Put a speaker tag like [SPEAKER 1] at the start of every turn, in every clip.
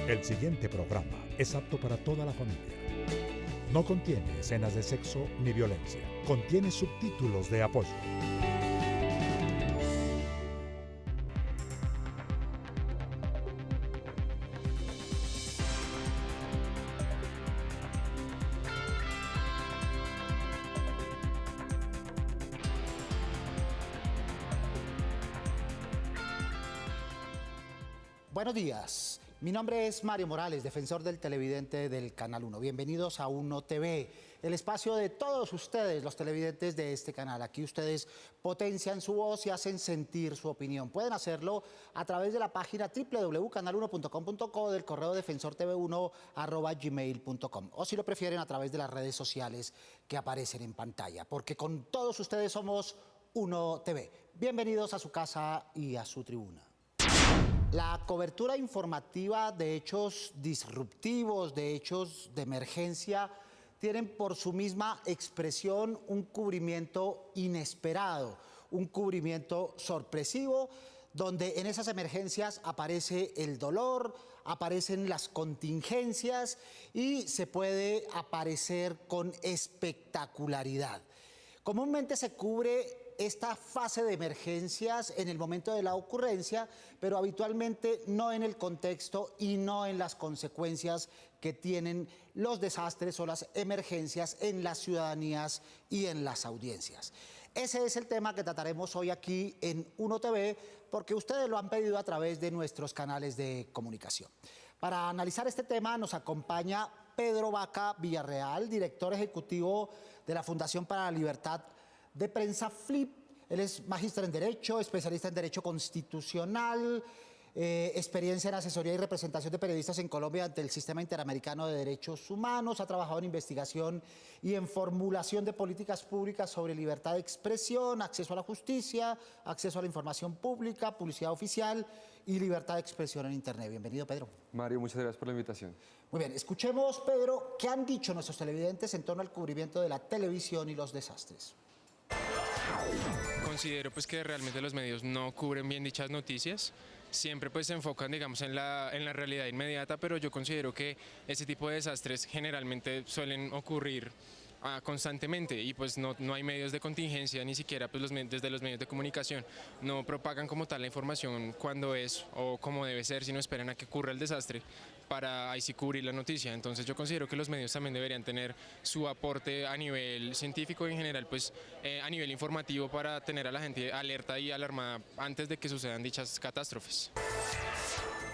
[SPEAKER 1] El siguiente programa es apto para toda la familia. No contiene escenas de sexo ni violencia. Contiene subtítulos de apoyo.
[SPEAKER 2] Buenos días, mi nombre es Mario Morales, defensor del televidente del Canal 1. Bienvenidos a Uno TV, el espacio de todos ustedes, los televidentes de este canal. Aquí ustedes potencian su voz y hacen sentir su opinión. Pueden hacerlo a través de la página www.canal1.com.co, del correo defensortv1@gmail.com, o si lo prefieren a través de las redes sociales que aparecen en pantalla, porque con todos ustedes somos Uno TV. Bienvenidos a su casa y a su tribuna. La cobertura informativa de hechos disruptivos, de hechos de emergencia, tienen por su misma expresión un cubrimiento inesperado, un cubrimiento sorpresivo, donde en esas emergencias aparece el dolor, aparecen las contingencias y se puede aparecer con espectacularidad. Comúnmente se cubre esta fase de emergencias en el momento de la ocurrencia, pero habitualmente no en el contexto y no en las consecuencias que tienen los desastres o las emergencias en las ciudadanías y en las audiencias. Ese es el tema que trataremos hoy aquí en Uno TV, porque ustedes lo han pedido a través de nuestros canales de comunicación. Para analizar este tema nos acompaña Pedro Vaca Villarreal, director ejecutivo de la Fundación para la Libertad de Prensa FLIP. Él es magíster en Derecho, especialista en Derecho Constitucional, experiencia en asesoría y representación de periodistas en Colombia ante el Sistema Interamericano de Derechos Humanos. Ha trabajado en investigación y en formulación de políticas públicas sobre libertad de expresión, acceso a la justicia, acceso a la información pública, publicidad oficial y libertad de expresión en Internet. Bienvenido, Pedro.
[SPEAKER 3] Mario, muchas gracias por la invitación.
[SPEAKER 2] Muy bien, escuchemos, Pedro, ¿qué han dicho nuestros televidentes en torno al cubrimiento de la televisión y los desastres?
[SPEAKER 4] Considero pues que realmente los medios no cubren bien dichas noticias, siempre pues se enfocan digamos en la realidad inmediata, pero yo considero que ese tipo de desastres generalmente suelen ocurrir constantemente y pues no hay medios de contingencia, ni siquiera pues desde los medios de comunicación no propagan como tal la información cuando es o como debe ser, sino esperan a que ocurra el desastre para ahí sí cubrir la noticia. Entonces yo considero que los medios también deberían tener su aporte a nivel científico y en general pues a nivel informativo para tener a la gente alerta y alarmada antes de que sucedan dichas catástrofes.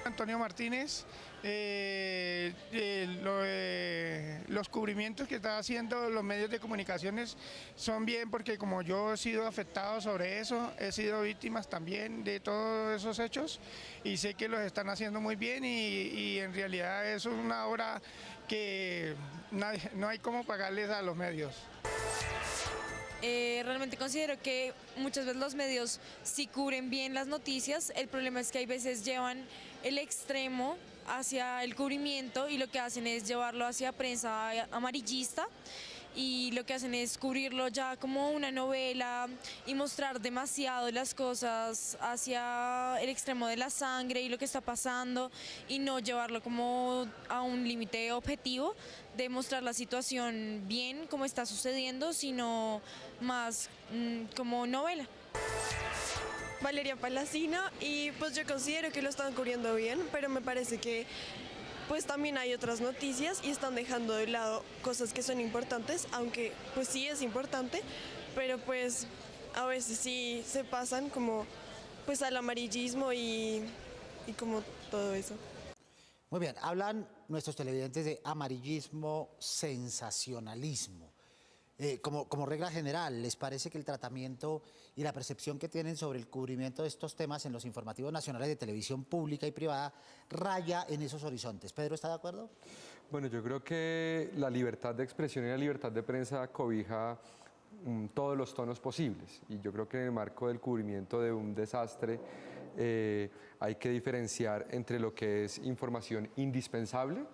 [SPEAKER 5] Antonio Martínez, los cubrimientos que están haciendo los medios de comunicaciones son bien porque como yo he sido afectado sobre eso, he sido víctima también de todos esos hechos y sé que los están haciendo muy bien y en realidad es una obra que no hay cómo pagarles a los medios.
[SPEAKER 6] Realmente considero que muchas veces los medios sí cubren bien las noticias, el problema es que hay veces llevan el extremo hacia el cubrimiento y lo que hacen es llevarlo hacia prensa amarillista y lo que hacen es cubrirlo ya como una novela y mostrar demasiado las cosas hacia el extremo de la sangre y lo que está pasando y no llevarlo como a un límite objetivo de mostrar la situación bien como está sucediendo, sino más como novela.
[SPEAKER 7] Valeria Palacino, y pues yo considero que lo están cubriendo bien, pero me parece que pues también hay otras noticias y están dejando de lado cosas que son importantes, aunque pues sí es importante, pero pues a veces sí se pasan como pues al amarillismo y como todo eso.
[SPEAKER 2] Muy bien, hablan nuestros televidentes de amarillismo, sensacionalismo. Como regla general, ¿les parece que el tratamiento y la percepción que tienen sobre el cubrimiento de estos temas en los informativos nacionales de televisión pública y privada raya en esos horizontes? ¿Pedro está de acuerdo?
[SPEAKER 3] Bueno, yo creo que la libertad de expresión y la libertad de prensa cobija todos los tonos posibles y yo creo que en el marco del cubrimiento de un desastre hay que diferenciar entre lo que es información indispensable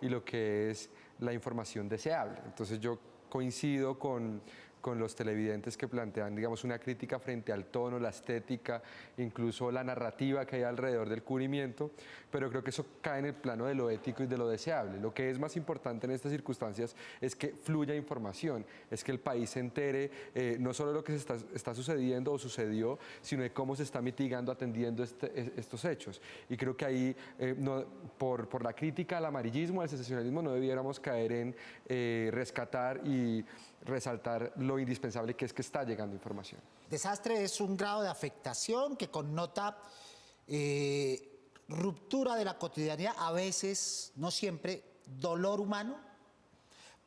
[SPEAKER 3] y lo que es la información deseable. Entonces yo coincido con con los televidentes que plantean, digamos, una crítica frente al tono, la estética, incluso la narrativa que hay alrededor del cubrimiento, pero creo que eso cae en el plano de lo ético y de lo deseable. Lo que es más importante en estas circunstancias es que fluya información, es que el país se entere no solo de lo que está sucediendo o sucedió, sino de cómo se está mitigando, atendiendo estos hechos. Y creo que ahí, por la crítica al amarillismo, al sensacionalismo, no debiéramos caer en rescatar y resaltar lo indispensable que es que está llegando información.
[SPEAKER 2] Desastre es un grado de afectación que connota ruptura de la cotidianidad, a veces, no siempre, dolor humano,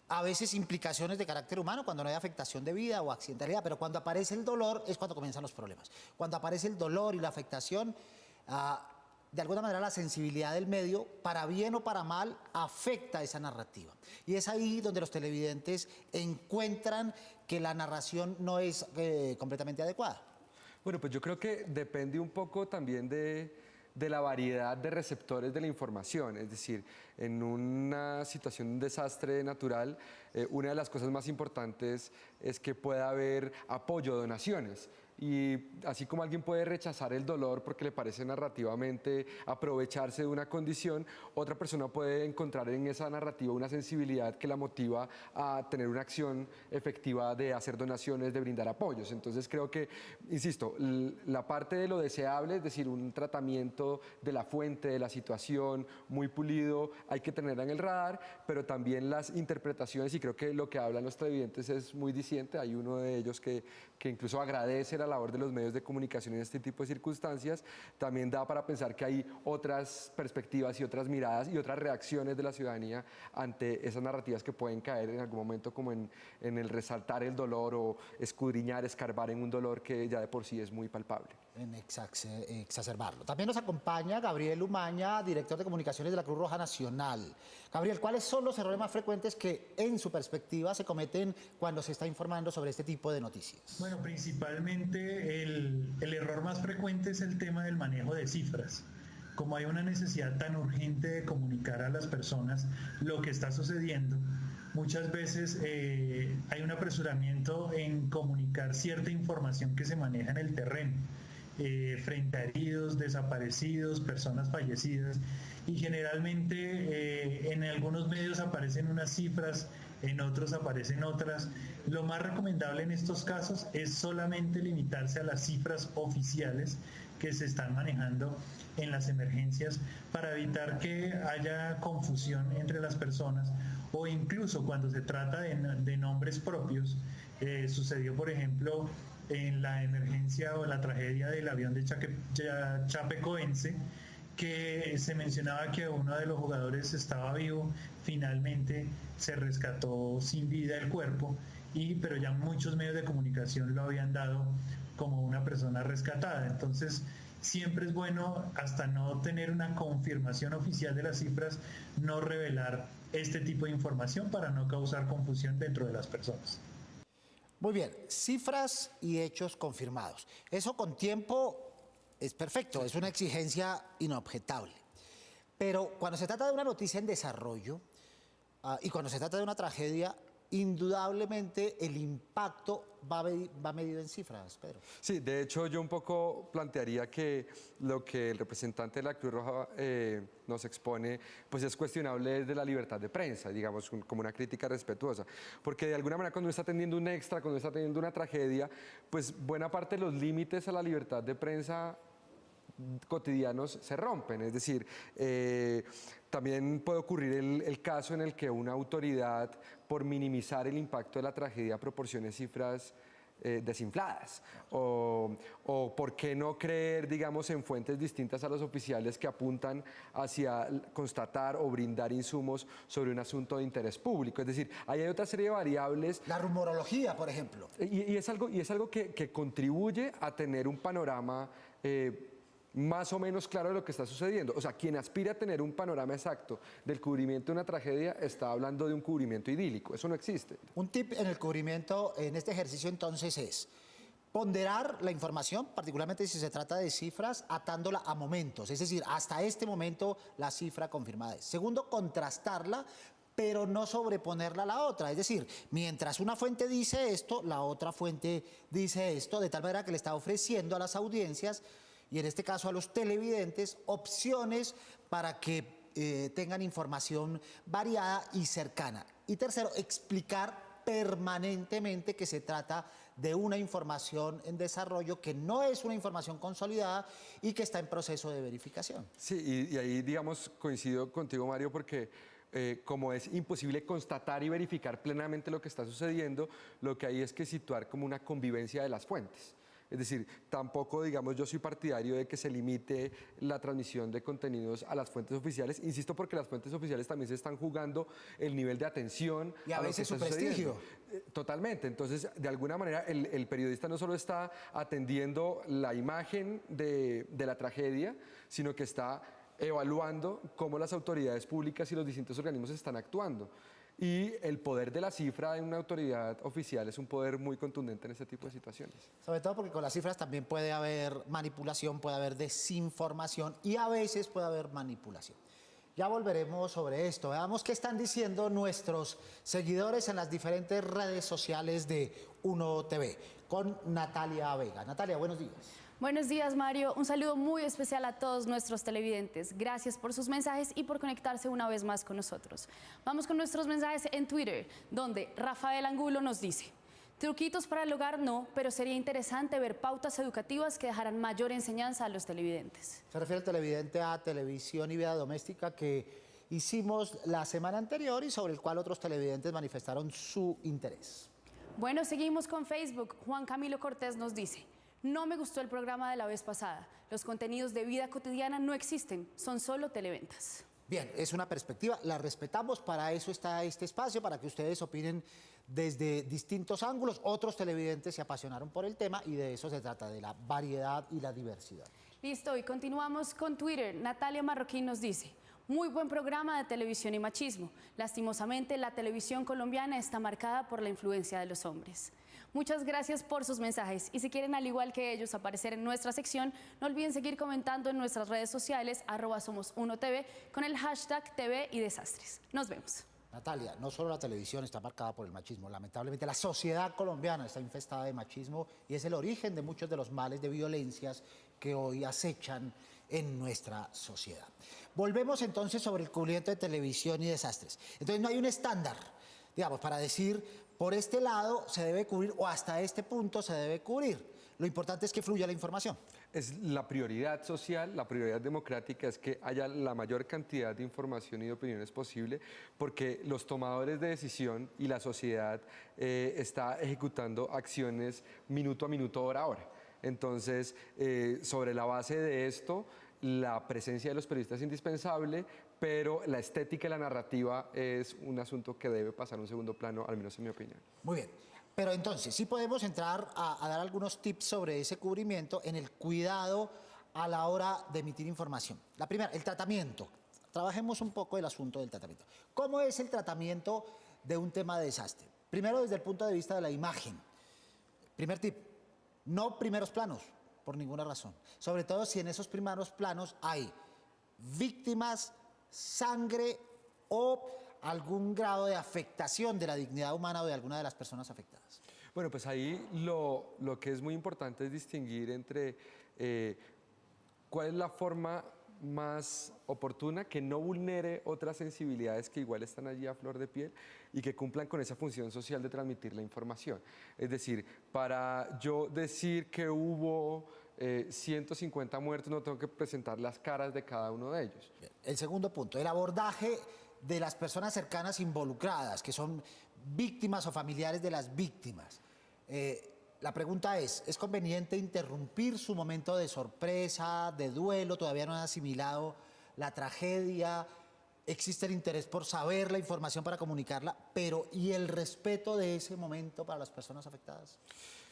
[SPEAKER 2] a veces implicaciones de carácter humano cuando no hay afectación de vida o accidentalidad, pero cuando aparece el dolor es cuando comienzan los problemas. Cuando aparece el dolor y la afectación, de alguna manera la sensibilidad del medio, para bien o para mal, afecta esa narrativa. Y es ahí donde los televidentes encuentran que la narración no es completamente adecuada.
[SPEAKER 3] Bueno, pues yo creo que depende un poco también de la variedad de receptores de la información. Es decir, en una situación de un desastre natural, una de las cosas más importantes es que pueda haber apoyo, donaciones. Y así como alguien puede rechazar el dolor porque le parece narrativamente aprovecharse de una condición, otra persona puede encontrar en esa narrativa una sensibilidad que la motiva a tener una acción efectiva de hacer donaciones, de brindar apoyos. Entonces creo que, insisto, la parte de lo deseable, es decir, un tratamiento de la fuente, de la situación muy pulido, hay que tener en el radar, pero también las interpretaciones, y creo que lo que hablan los televidentes es muy diciente. Hay uno de ellos que incluso agradece la labor de los medios de comunicación en este tipo de circunstancias. También da para pensar que hay otras perspectivas y otras miradas y otras reacciones de la ciudadanía ante esas narrativas que pueden caer en algún momento como en el resaltar el dolor o escudriñar, escarbar en un dolor que ya de por sí es muy palpable.
[SPEAKER 2] En exacerbarlo. También nos acompaña Gabriel Umaña, director de comunicaciones de la Cruz Roja Nacional. Gabriel, ¿cuáles son los errores más frecuentes que, en su perspectiva, se cometen cuando se está informando sobre este tipo de noticias?
[SPEAKER 8] Bueno, principalmente el error más frecuente es el tema del manejo de cifras. Como hay una necesidad tan urgente de comunicar a las personas lo que está sucediendo, muchas veces hay un apresuramiento en comunicar cierta información que se maneja en el terreno, frente a heridos, desaparecidos, personas fallecidas, y generalmente en algunos medios aparecen unas cifras, en otros aparecen otras. Lo más recomendable en estos casos es solamente limitarse a las cifras oficiales que se están manejando en las emergencias para evitar que haya confusión entre las personas, o incluso cuando se trata de nombres propios. Sucedió, por ejemplo, en la emergencia o la tragedia del avión de Chapecoense, que se mencionaba que uno de los jugadores estaba vivo. Finalmente se rescató sin vida el cuerpo, pero ya muchos medios de comunicación lo habían dado como una persona rescatada. Entonces siempre es bueno, hasta no tener una confirmación oficial de las cifras, no revelar este tipo de información para no causar confusión dentro de las personas.
[SPEAKER 2] Muy bien, cifras y hechos confirmados. Eso con tiempo es perfecto, es una exigencia inobjetable. Pero cuando se trata de una noticia en desarrollo y cuando se trata de una tragedia, indudablemente el impacto va medido en cifras, Pedro.
[SPEAKER 3] Sí, de hecho yo un poco plantearía que lo que el representante de la Cruz Roja nos expone pues es cuestionable desde la libertad de prensa, digamos, como una crítica respetuosa, porque de alguna manera cuando uno está teniendo un extra, cuando uno está teniendo una tragedia, pues buena parte de los límites a la libertad de prensa cotidianos se rompen. Es decir, también puede ocurrir el caso en el que una autoridad, por minimizar el impacto de la tragedia, proporcione cifras desinfladas, o por qué no creer, digamos, en fuentes distintas a los oficiales que apuntan hacia constatar o brindar insumos sobre un asunto de interés público. Es decir, ahí hay otra serie de variables.
[SPEAKER 2] La rumorología, por ejemplo.
[SPEAKER 3] Y es algo que contribuye a tener un panorama más o menos claro de lo que está sucediendo. O sea, quien aspira a tener un panorama exacto del cubrimiento de una tragedia está hablando de un cubrimiento idílico. Eso no existe.
[SPEAKER 2] Un tip en el cubrimiento, en este ejercicio entonces, es ponderar la información, particularmente si se trata de cifras, atándola a momentos. Es decir, hasta este momento la cifra confirmada es. Segundo, contrastarla pero no sobreponerla a la otra. Es decir, mientras una fuente dice esto, la otra fuente dice esto, de tal manera que le está ofreciendo a las audiencias, y en este caso a los televidentes, opciones para que tengan información variada y cercana. Y tercero, explicar permanentemente que se trata de una información en desarrollo, que no es una información consolidada y que está en proceso de verificación.
[SPEAKER 3] Sí, y ahí, digamos, coincido contigo, Mario, porque como es imposible constatar y verificar plenamente lo que está sucediendo, lo que hay es que situar como una convivencia de las fuentes. Es decir, tampoco, digamos, yo soy partidario de que se limite la transmisión de contenidos a las fuentes oficiales, insisto, porque las fuentes oficiales también se están jugando el nivel de atención.
[SPEAKER 2] Y a veces su prestigio.
[SPEAKER 3] Totalmente. Entonces, de alguna manera, el periodista no solo está atendiendo la imagen de la tragedia, sino que está evaluando cómo las autoridades públicas y los distintos organismos están actuando. Y el poder de la cifra en una autoridad oficial es un poder muy contundente en este tipo de situaciones.
[SPEAKER 2] Sobre todo porque con las cifras también puede haber manipulación, puede haber desinformación y a veces puede haber manipulación. Ya volveremos sobre esto. Veamos qué están diciendo nuestros seguidores en las diferentes redes sociales de Uno TV con Natalia Vega. Natalia, buenos días.
[SPEAKER 9] Buenos días, Mario. Un saludo muy especial a todos nuestros televidentes. Gracias por sus mensajes y por conectarse una vez más con nosotros. Vamos con nuestros mensajes en Twitter, donde Rafael Angulo nos dice: truquitos para el hogar no, pero sería interesante ver pautas educativas que dejaran mayor enseñanza a los televidentes.
[SPEAKER 2] Se refiere el televidente a Televisión y Vida Doméstica que hicimos la semana anterior y sobre el cual otros televidentes manifestaron su interés.
[SPEAKER 9] Bueno, seguimos con Facebook. Juan Camilo Cortés nos dice: no me gustó el programa de la vez pasada. Los contenidos de vida cotidiana no existen, son solo televentas.
[SPEAKER 2] Bien, es una perspectiva, la respetamos, para eso está este espacio, para que ustedes opinen desde distintos ángulos. Otros televidentes se apasionaron por el tema y de eso se trata, de la variedad y la diversidad.
[SPEAKER 9] Listo, y continuamos con Twitter. Natalia Marroquín nos dice: muy buen programa de televisión y machismo. Lastimosamente, la televisión colombiana está marcada por la influencia de los hombres. Muchas gracias por sus mensajes y si quieren, al igual que ellos, aparecer en nuestra sección, no olviden seguir comentando en nuestras redes sociales @SomosUnoTV con el hashtag TV y Desastres. Nos vemos.
[SPEAKER 2] Natalia, no solo la televisión está marcada por el machismo, lamentablemente la sociedad colombiana está infestada de machismo y es el origen de muchos de los males de violencias que hoy acechan en nuestra sociedad. Volvemos entonces sobre el cubrimiento de televisión y desastres. Entonces no hay un estándar, digamos, para decir por este lado se debe cubrir o hasta este punto se debe cubrir. Lo importante es que fluya la información.
[SPEAKER 3] Es la prioridad social, la prioridad democrática es que haya la mayor cantidad de información y de opiniones posible, porque los tomadores de decisión y la sociedad está ejecutando acciones minuto a minuto, hora a hora. Entonces, sobre la base de esto, la presencia de los periodistas es indispensable, pero la estética y la narrativa es un asunto que debe pasar a un segundo plano, al menos en mi opinión.
[SPEAKER 2] Muy bien. Pero entonces, sí podemos entrar a dar algunos tips sobre ese cubrimiento en el cuidado a la hora de emitir información. La primera, el tratamiento. Trabajemos un poco el asunto del tratamiento. ¿Cómo es el tratamiento de un tema de desastre? Primero, desde el punto de vista de la imagen. Primer tip, no primeros planos, por ninguna razón. Sobre todo si en esos primeros planos hay víctimas, sangre o algún grado de afectación de la dignidad humana o de alguna de las personas afectadas.
[SPEAKER 3] Bueno, pues ahí lo que es muy importante es distinguir entre cuál es la forma más oportuna que no vulnere otras sensibilidades que igual están allí a flor de piel y que cumplan con esa función social de transmitir la información. Es decir, para yo decir que hubo 150 muertos, no tengo que presentar las caras de cada uno de ellos.
[SPEAKER 2] Bien. El segundo punto, el abordaje de las personas cercanas involucradas, que son víctimas o familiares de las víctimas. La pregunta es conveniente interrumpir su momento de sorpresa, de duelo? Todavía no han asimilado la tragedia, existe el interés por saber la información para comunicarla, pero ¿y el respeto de ese momento para las personas afectadas?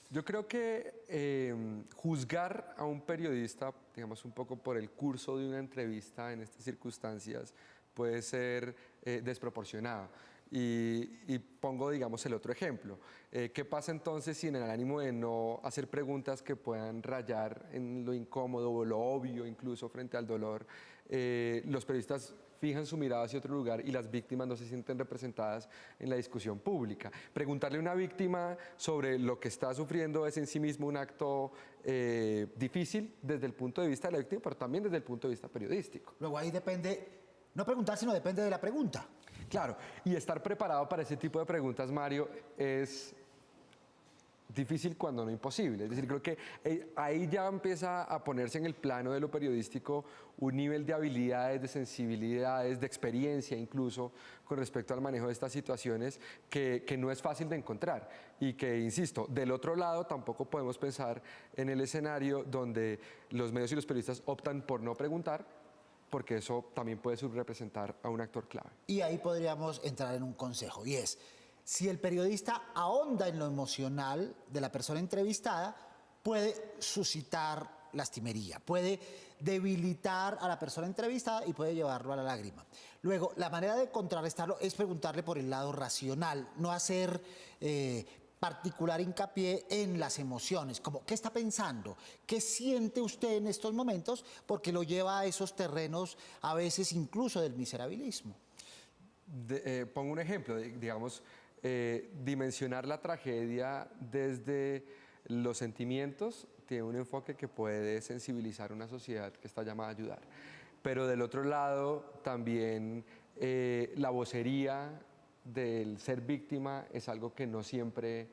[SPEAKER 3] Yo creo que juzgar a un periodista, digamos, un poco por el curso de una entrevista en estas circunstancias puede ser desproporcionado. Y pongo, digamos, el otro ejemplo. ¿Qué pasa entonces si en el ánimo de no hacer preguntas que puedan rayar en lo incómodo o lo obvio, incluso frente al dolor, los periodistas fijan su mirada hacia otro lugar y las víctimas no se sienten representadas en la discusión pública? Preguntarle a una víctima sobre lo que está sufriendo es en sí mismo un acto difícil desde el punto de vista de la víctima, pero también desde el punto de vista periodístico.
[SPEAKER 2] Luego ahí depende, no preguntar, sino depende de la pregunta.
[SPEAKER 3] Claro, y estar preparado para ese tipo de preguntas, Mario, es difícil cuando no imposible. Es decir, creo que ahí ya empieza a ponerse en el plano de lo periodístico un nivel de habilidades, de sensibilidades, de experiencia incluso con respecto al manejo de estas situaciones que no es fácil de encontrar y que, insisto, del otro lado tampoco podemos pensar en el escenario donde los medios y los periodistas optan por no preguntar, porque eso también puede subrepresentar a un actor clave.
[SPEAKER 2] Y ahí podríamos entrar en un consejo, y es, si el periodista ahonda en lo emocional de la persona entrevistada, puede suscitar lastimería, puede debilitar a la persona entrevistada y puede llevarlo a la lágrima. Luego, la manera de contrarrestarlo es preguntarle por el lado racional, no hacer particular hincapié en las emociones, como ¿qué está pensando? ¿Qué siente usted en estos momentos? Porque lo lleva a esos terrenos a veces incluso del miserabilismo.
[SPEAKER 3] Pongo un ejemplo, digamos, dimensionar la tragedia desde los sentimientos tiene un enfoque que puede sensibilizar a una sociedad que está llamada a ayudar. Pero del otro lado también la vocería del ser víctima es algo que no siempre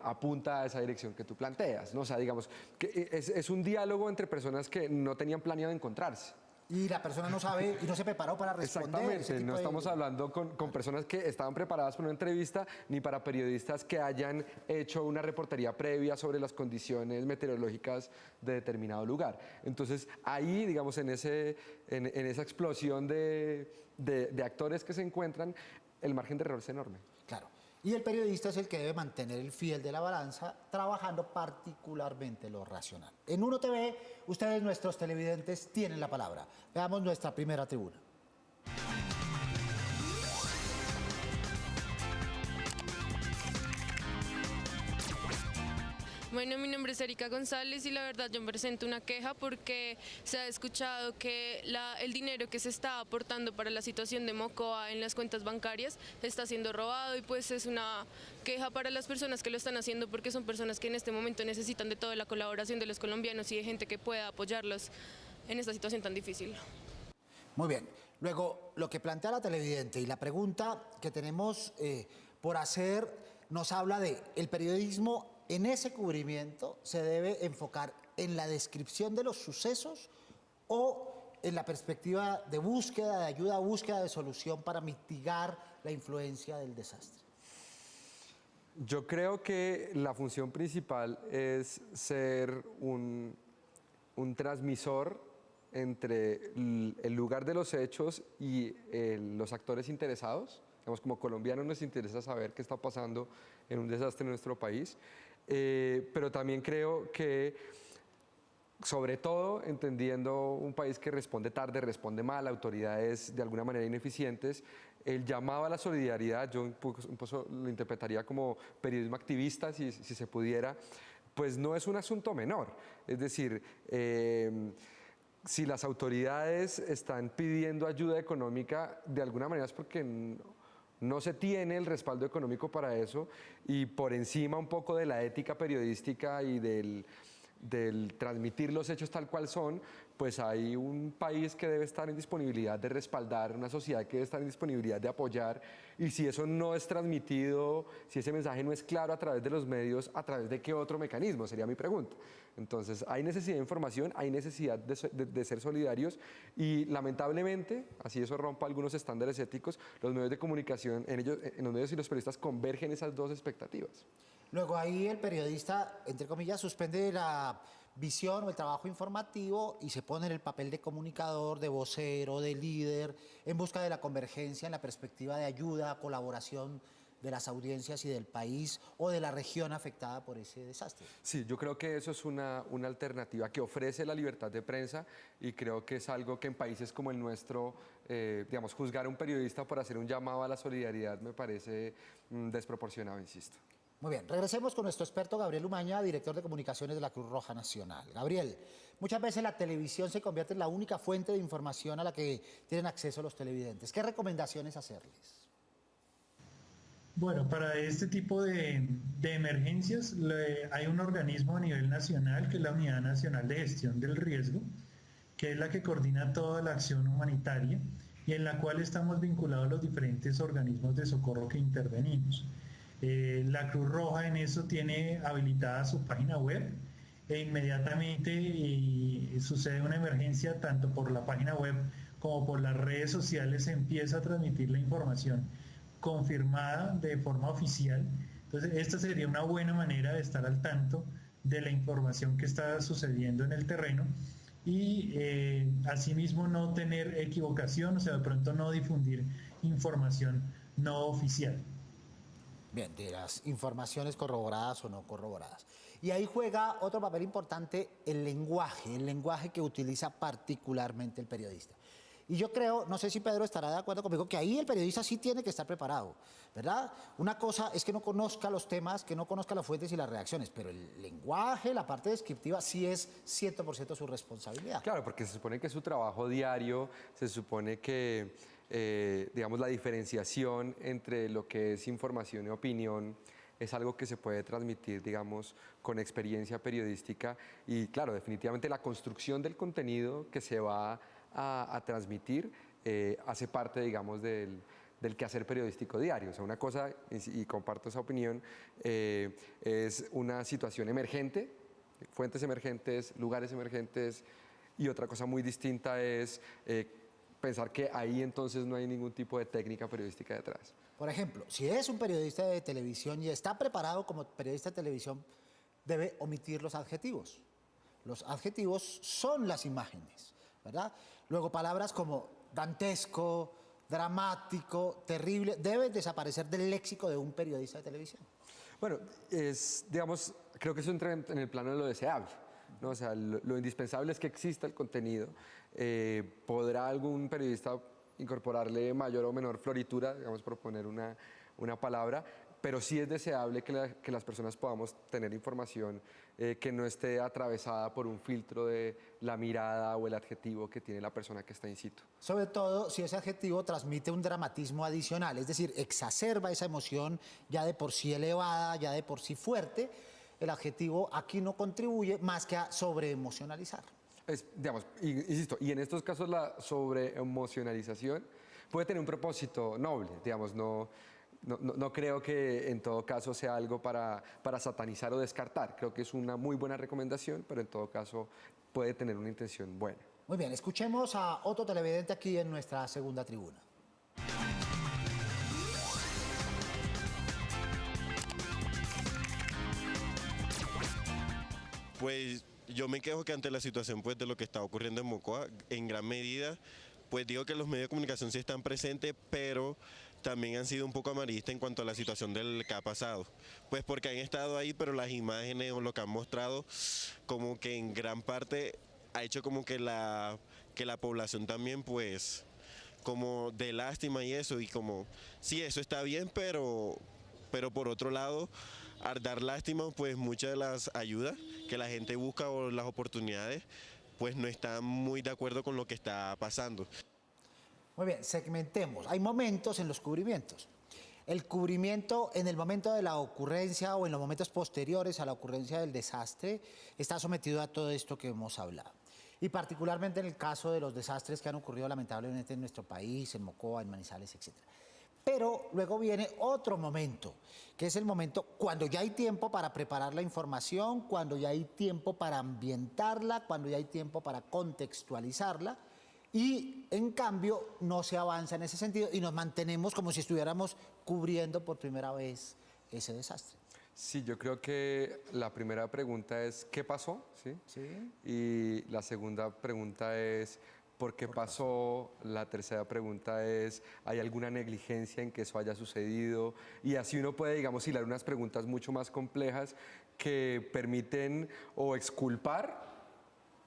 [SPEAKER 3] apunta a esa dirección que tú planteas, ¿no? O sea, digamos, que es un diálogo entre personas que no tenían planeado encontrarse.
[SPEAKER 2] Y la persona no sabe y no se preparó para responder.
[SPEAKER 3] Exactamente, no estamos hablando con personas que estaban preparadas para una entrevista, ni para periodistas que hayan hecho una reportería previa sobre las condiciones meteorológicas de determinado lugar. Entonces, ahí, digamos, en esa explosión de actores que se encuentran, el margen de error es enorme.
[SPEAKER 2] Claro. Y el periodista es el que debe mantener el fiel de la balanza, trabajando particularmente lo racional. En Uno TV, ustedes, nuestros televidentes, tienen la palabra. Veamos nuestra primera tribuna.
[SPEAKER 10] Bueno, mi nombre es Erika González y la verdad yo presento una queja porque se ha escuchado que el dinero que se está aportando para la situación de Mocoa en las cuentas bancarias está siendo robado, y pues es una queja para las personas que lo están haciendo, porque son personas que en este momento necesitan de toda la colaboración de los colombianos y de gente que pueda apoyarlos en esta situación tan difícil.
[SPEAKER 2] Muy bien. Luego, lo que plantea la televidente y la pregunta que tenemos por hacer nos habla de el periodismo. En ese cubrimiento se debe enfocar en la descripción de los sucesos o en la perspectiva de búsqueda de ayuda, búsqueda de solución para mitigar la influencia del desastre.
[SPEAKER 3] Yo creo que la función principal es ser un transmisor entre el lugar de los hechos y los actores interesados. Digamos, como colombianos nos interesa saber qué está pasando en un desastre en nuestro país. Pero también creo que, sobre todo entendiendo un país que responde tarde, responde mal, autoridades de alguna manera ineficientes, el llamado a la solidaridad, yo incluso lo interpretaría como periodismo activista, si se pudiera, pues no es un asunto menor. Es decir, si las autoridades están pidiendo ayuda económica, de alguna manera es porque no se tiene el respaldo económico para eso, y por encima un poco de la ética periodística y del transmitir los hechos tal cual son, pues hay un país que debe estar en disponibilidad de respaldar, una sociedad que debe estar en disponibilidad de apoyar, y si eso no es transmitido, si ese mensaje no es claro a través de los medios, ¿a través de qué otro mecanismo? Sería mi pregunta. Entonces, hay necesidad de información, hay necesidad de ser solidarios, y lamentablemente, así eso rompa algunos estándares éticos, los medios de comunicación, en los medios y los periodistas convergen esas dos expectativas.
[SPEAKER 2] Luego ahí el periodista, entre comillas, suspende la visión o el trabajo informativo y se pone en el papel de comunicador, de vocero, de líder, en busca de la convergencia en la perspectiva de ayuda, colaboración de las audiencias y del país o de la región afectada por ese desastre.
[SPEAKER 3] Sí, yo creo que eso es una alternativa que ofrece la libertad de prensa y creo que es algo que en países como el nuestro, digamos, juzgar a un periodista por hacer un llamado a la solidaridad me parece desproporcionado, insisto.
[SPEAKER 2] Muy bien, regresemos con nuestro experto Gabriel Umaña, director de comunicaciones de la Cruz Roja Nacional. Gabriel, muchas veces la televisión se convierte en la única fuente de información a la que tienen acceso los televidentes. ¿Qué recomendaciones hacerles?
[SPEAKER 8] Bueno, para este tipo de emergencias hay un organismo a nivel nacional que es la Unidad Nacional de Gestión del Riesgo, que es la que coordina toda la acción humanitaria y en la cual estamos vinculados los diferentes organismos de socorro que intervenimos. La Cruz Roja en eso tiene habilitada su página web e inmediatamente sucede una emergencia tanto por la página web como por las redes sociales se empieza a transmitir la información confirmada de forma oficial. Entonces esta sería una buena manera de estar al tanto de la información que está sucediendo en el terreno y asimismo no tener equivocación, o sea, de pronto no difundir información no oficial.
[SPEAKER 2] Bien, de las informaciones corroboradas o no corroboradas. Y ahí juega otro papel importante el lenguaje que utiliza particularmente el periodista. Y yo creo, no sé si Pedro estará de acuerdo conmigo, que ahí el periodista sí tiene que estar preparado, ¿verdad? Una cosa es que no conozca los temas, que no conozca las fuentes y las reacciones, pero el lenguaje, la parte descriptiva, sí es 100% su responsabilidad.
[SPEAKER 3] Claro, porque se supone que es su trabajo diario, se supone que, digamos, la diferenciación entre lo que es información y opinión es algo que se puede transmitir, digamos, con experiencia periodística y, claro, definitivamente la construcción del contenido que se va a transmitir hace parte, digamos, del quehacer periodístico diario. O sea, una cosa, y comparto esa opinión, es una situación emergente, fuentes emergentes, lugares emergentes, y otra cosa muy distinta es pensar que ahí entonces no hay ningún tipo de técnica periodística detrás.
[SPEAKER 2] Por ejemplo, si es un periodista de televisión y está preparado como periodista de televisión, debe omitir los adjetivos. Los adjetivos son las imágenes, ¿verdad? Luego palabras como dantesco, dramático, terrible, deben desaparecer del léxico de un periodista de televisión.
[SPEAKER 3] Bueno, digamos, creo que eso entra en el plano de lo deseable, ¿no? O sea, lo indispensable es que exista el contenido. ¿Podrá algún periodista incorporarle mayor o menor floritura, digamos, por poner una palabra? Pero sí es deseable que las personas podamos tener información que no esté atravesada por un filtro de la mirada o el adjetivo que tiene la persona que está in situ.
[SPEAKER 2] Sobre todo si ese adjetivo transmite un dramatismo adicional, es decir, exacerba esa emoción ya de por sí elevada, ya de por sí fuerte. El adjetivo aquí no contribuye más que a sobreemocionalizar.
[SPEAKER 3] Digamos, insisto, y en estos casos la sobreemocionalización puede tener un propósito noble, digamos, no creo que en todo caso sea algo para satanizar o descartar. Creo que es una muy buena recomendación, pero en todo caso puede tener una intención buena.
[SPEAKER 2] Muy bien, escuchemos a otro televidente aquí en nuestra segunda tribuna.
[SPEAKER 11] Pues yo me quejo que ante la situación pues, de lo que está ocurriendo en Mocoa, en gran medida, pues digo que los medios de comunicación sí están presentes, pero también han sido un poco amarillistas en cuanto a la situación del que ha pasado. Pues porque han estado ahí, pero las imágenes o lo que han mostrado, como que en gran parte ha hecho como que la población también, pues, como de lástima y eso, y como, sí, eso está bien, pero por otro lado, al dar lástima, pues muchas de las ayudas que la gente busca o las oportunidades, pues no están muy de acuerdo con lo que está pasando.
[SPEAKER 2] Muy bien, segmentemos. Hay momentos en los cubrimientos. El cubrimiento en el momento de la ocurrencia o en los momentos posteriores a la ocurrencia del desastre está sometido a todo esto que hemos hablado. Y particularmente en el caso de los desastres que han ocurrido lamentablemente en nuestro país, en Mocoa, en Manizales, etc. Pero luego viene otro momento, que es el momento cuando ya hay tiempo para preparar la información, cuando ya hay tiempo para ambientarla, cuando ya hay tiempo para contextualizarla, y en cambio no se avanza en ese sentido y nos mantenemos como si estuviéramos cubriendo por primera vez ese desastre.
[SPEAKER 3] Sí, yo creo que la primera pregunta es ¿qué pasó? ¿Sí?
[SPEAKER 2] Sí.
[SPEAKER 3] Y la segunda pregunta es ¿Por qué pasó? La tercera pregunta es, ¿hay alguna negligencia en que eso haya sucedido? Y así uno puede, digamos, hilar unas preguntas mucho más complejas que permiten o exculpar,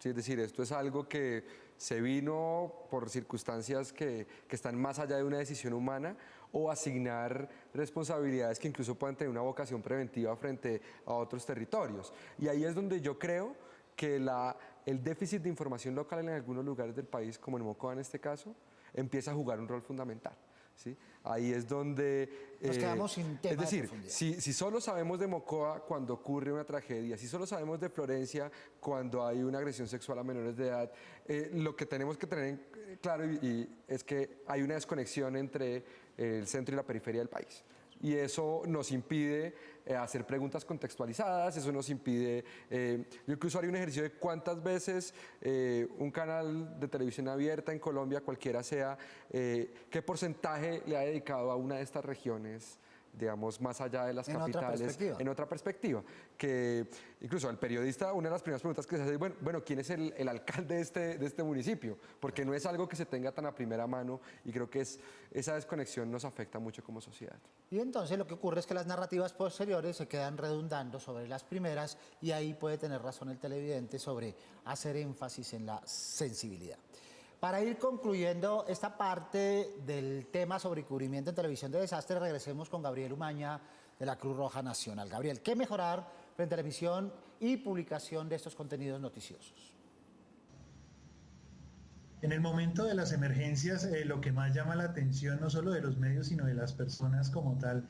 [SPEAKER 3] ¿sí? Es decir, esto es algo que se vino por circunstancias que están más allá de una decisión humana, o asignar responsabilidades que incluso puedan tener una vocación preventiva frente a otros territorios. Y ahí es donde yo creo que el déficit de información local en algunos lugares del país, como en Mocoa en este caso, empieza a jugar un rol fundamental, ¿sí? Ahí es donde...
[SPEAKER 2] Nos quedamos sin tema.
[SPEAKER 3] Es decir, si solo sabemos de Mocoa cuando ocurre una tragedia, si solo sabemos de Florencia cuando hay una agresión sexual a menores de edad, lo que tenemos que tener claro es que hay una desconexión entre el centro y la periferia del país. Y eso nos impide hacer preguntas contextualizadas, eso nos impide... yo incluso haría un ejercicio de cuántas veces un canal de televisión abierta en Colombia, cualquiera sea, qué porcentaje le ha dedicado a una de estas regiones, digamos, más allá de las capitales, en otra perspectiva. Que incluso el periodista, una de las primeras preguntas que se hace es, bueno, ¿quién es el alcalde de este municipio? Porque no es algo que se tenga tan a primera mano, y creo que esa desconexión nos afecta mucho como sociedad.
[SPEAKER 2] Y entonces lo que ocurre es que las narrativas posteriores se quedan redundando sobre las primeras, y ahí puede tener razón el televidente sobre hacer énfasis en la sensibilidad. Para ir concluyendo esta parte del tema sobre cubrimiento en televisión de desastres, regresemos con Gabriel Umaña de la Cruz Roja Nacional. Gabriel, ¿qué mejorar frente a la emisión y publicación de estos contenidos noticiosos?
[SPEAKER 8] En el momento de las emergencias, lo que más llama la atención, no solo de los medios, sino de las personas como tal,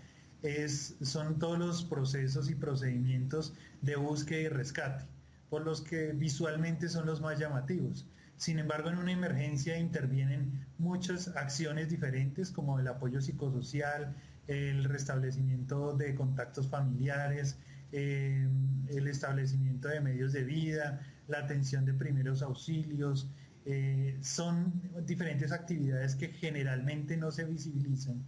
[SPEAKER 8] son todos los procesos y procedimientos de búsqueda y rescate, por los que visualmente son los más llamativos. Sin embargo, en una emergencia intervienen muchas acciones diferentes, como el apoyo psicosocial, el restablecimiento de contactos familiares, el establecimiento de medios de vida, la atención de primeros auxilios. Son diferentes actividades que generalmente no se visibilizan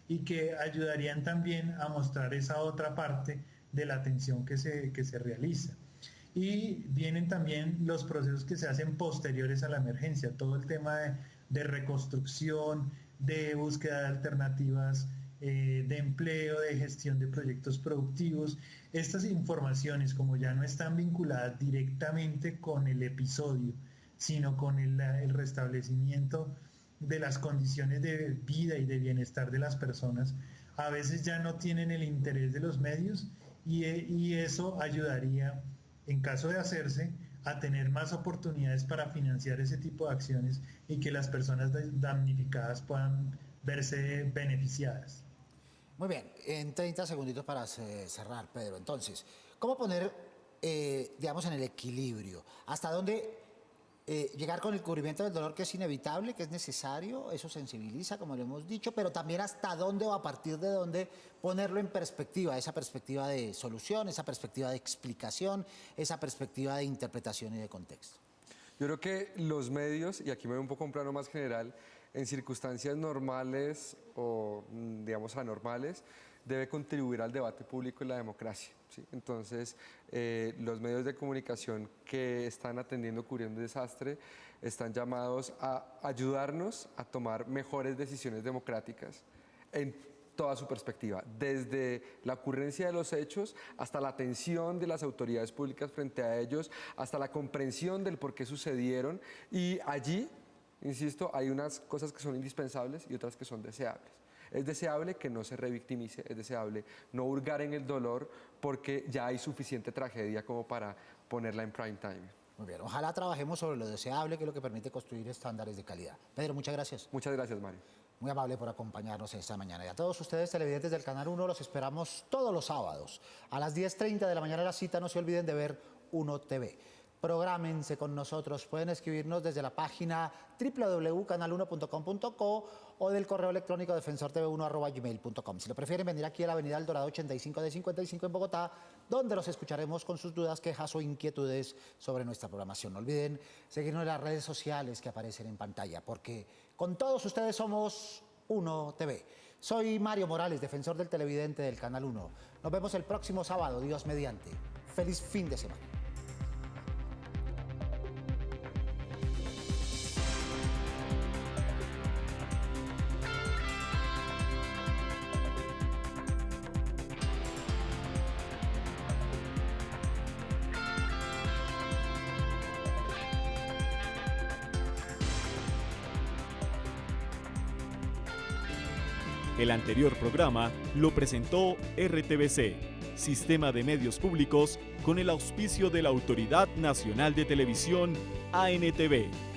[SPEAKER 8] y que ayudarían también a mostrar esa otra parte de la atención que se realiza. Y vienen también los procesos que se hacen posteriores a la emergencia, todo el tema de reconstrucción, de búsqueda de alternativas de empleo, de gestión de proyectos productivos. Estas informaciones, como ya no están vinculadas directamente con el episodio, sino con el restablecimiento de las condiciones de vida y de bienestar de las personas, a veces ya no tienen el interés de los medios, y eso ayudaría, en caso de hacerse, a tener más oportunidades para financiar ese tipo de acciones y que las personas damnificadas puedan verse beneficiadas.
[SPEAKER 2] Muy bien, en 30 segunditos para cerrar, Pedro. Entonces, ¿cómo poner, digamos, en el equilibrio? ¿Hasta dónde llegar con el cubrimiento del dolor, que es inevitable, que es necesario? Eso sensibiliza, como lo hemos dicho, pero también hasta dónde o a partir de dónde ponerlo en perspectiva, esa perspectiva de solución, esa perspectiva de explicación, esa perspectiva de interpretación y de contexto.
[SPEAKER 3] Yo creo que los medios, y aquí me voy un poco a un plano más general, en circunstancias normales o, digamos, anormales, debe contribuir al debate público y la democracia, ¿sí? Entonces, los medios de comunicación que están atendiendo, cubriendo el desastre, están llamados a ayudarnos a tomar mejores decisiones democráticas en toda su perspectiva, desde la ocurrencia de los hechos hasta la atención de las autoridades públicas frente a ellos, hasta la comprensión del por qué sucedieron, y allí, insisto, hay unas cosas que son indispensables y otras que son deseables. Es deseable que no se revictimice, es deseable no hurgar en el dolor, porque ya hay suficiente tragedia como para ponerla en prime time.
[SPEAKER 2] Muy bien, ojalá trabajemos sobre lo deseable, que es lo que permite construir estándares de calidad. Pedro, muchas gracias.
[SPEAKER 3] Muchas gracias, Mario.
[SPEAKER 2] Muy amable por acompañarnos esta mañana. Y a todos ustedes, televidentes del Canal 1, los esperamos todos los sábados. A las 10:30 de la mañana la cita, no se olviden de ver 1 TV. Prográmense con nosotros, pueden escribirnos desde la página www.canal1.com.co o del correo electrónico defensortv1@gmail.com. Si lo prefieren, venir aquí a la avenida El Dorado 85 de 55 en Bogotá, donde los escucharemos con sus dudas, quejas o inquietudes sobre nuestra programación. No olviden seguirnos en las redes sociales que aparecen en pantalla, porque con todos ustedes somos 1 TV. Soy Mario Morales, defensor del televidente del Canal 1. Nos vemos el próximo sábado, Dios mediante. Feliz fin de semana.
[SPEAKER 12] El anterior programa lo presentó RTVC, Sistema de Medios Públicos, con el auspicio de la Autoridad Nacional de Televisión, ANTV.